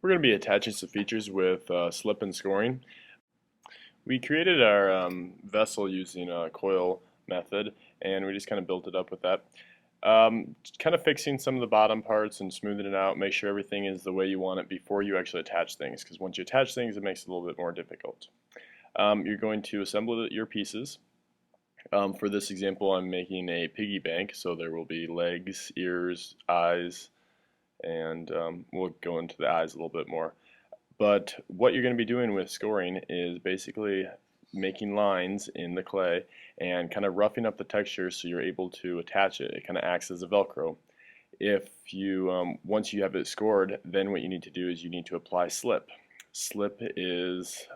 We're going to be attaching some features with slip and scoring. We created our vessel using a coil method, and we just kind of built it up with that. Kind of fixing some of the bottom parts and smoothing it out, make sure everything is the way you want it before you actually attach things, because once you attach things it makes it a little bit more difficult. You're going to assemble your pieces. For this example, I'm making a piggy bank, so there will be legs, ears, eyes, and we'll go into the eyes a little bit more. But what you're going to be doing with scoring is basically making lines in the clay and kind of roughing up the texture so you're able to attach it. It kind of acts as a Velcro. If you once you have it scored, then what you need to do is you need to apply slip. Slip is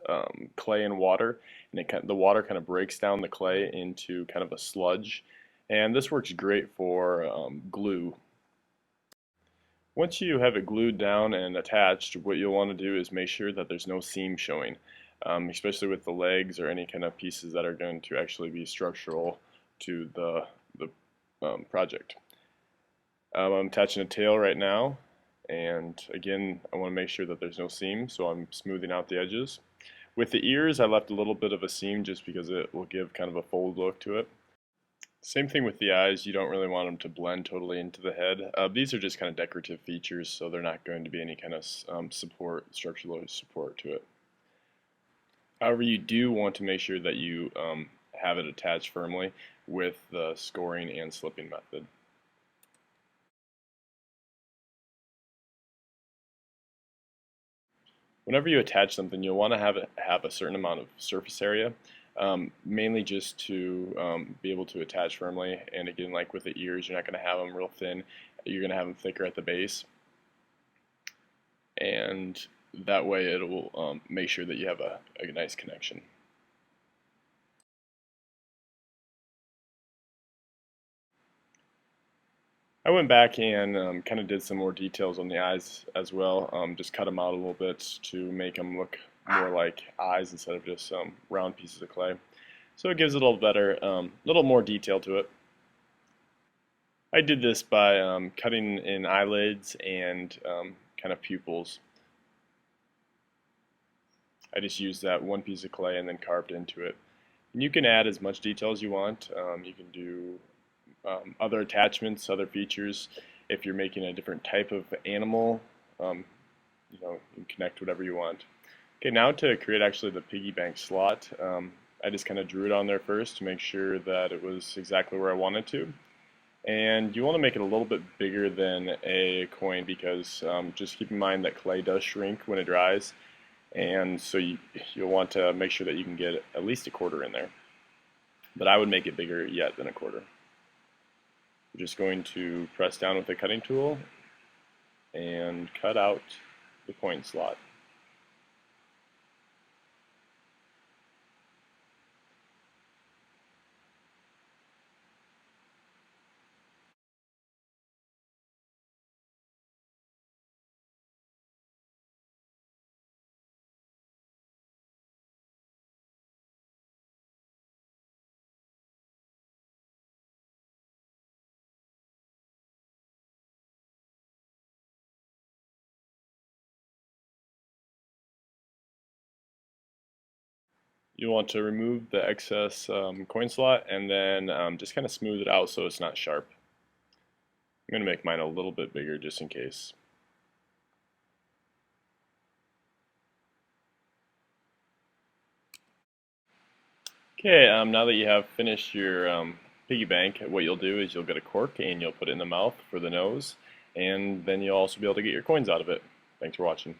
clay and water, and the water kind of breaks down the clay into kind of a sludge, and this works great for glue. Once you have it glued down and attached, what you'll want to do is make sure that there's no seam showing, especially with the legs or any kind of pieces that are going to actually be structural to the project. I'm attaching a tail right now, and again I want to make sure that there's no seam, so I'm smoothing out the edges. With the ears, I left a little bit of a seam just because it will give kind of a fold look to it. Same thing with the eyes, you don't really want them to blend totally into the head. These are just kind of decorative features, so they're not going to be any kind of structural support to it. However, you do want to make sure that you have it attached firmly with the scoring and slipping method. Whenever you attach something, you'll want to have a certain amount of surface area. Mainly just to be able to attach firmly, and again, like with the ears, you're not going to have them real thin, you're going to have them thicker at the base, and that way it will make sure that you have a nice connection. I went back and kind of did some more details on the eyes as well, just cut them out a little bit to make them look more like eyes instead of just round pieces of clay. So it gives it a little better, little more detail to it. I did this by cutting in eyelids and kind of pupils. I just used that one piece of clay and then carved into it. And you can add as much detail as you want. You can do other attachments, other features. If you're making a different type of animal, you can connect whatever you want. Okay, now to create actually the piggy bank slot, I just kind of drew it on there first to make sure that it was exactly where I wanted to. And you want to make it a little bit bigger than a coin because just keep in mind that clay does shrink when it dries, and so you'll want to make sure that you can get at least a quarter in there. But I would make it bigger yet than a quarter. We're just going to press down with a cutting tool and cut out the coin slot. You want to remove the excess coin slot and then just kind of smooth it out so it's not sharp. I'm going to make mine a little bit bigger just in case. Okay, now that you have finished your piggy bank, what you'll do is you'll get a cork and you'll put it in the mouth for the nose, and then you'll also be able to get your coins out of it. Thanks for watching.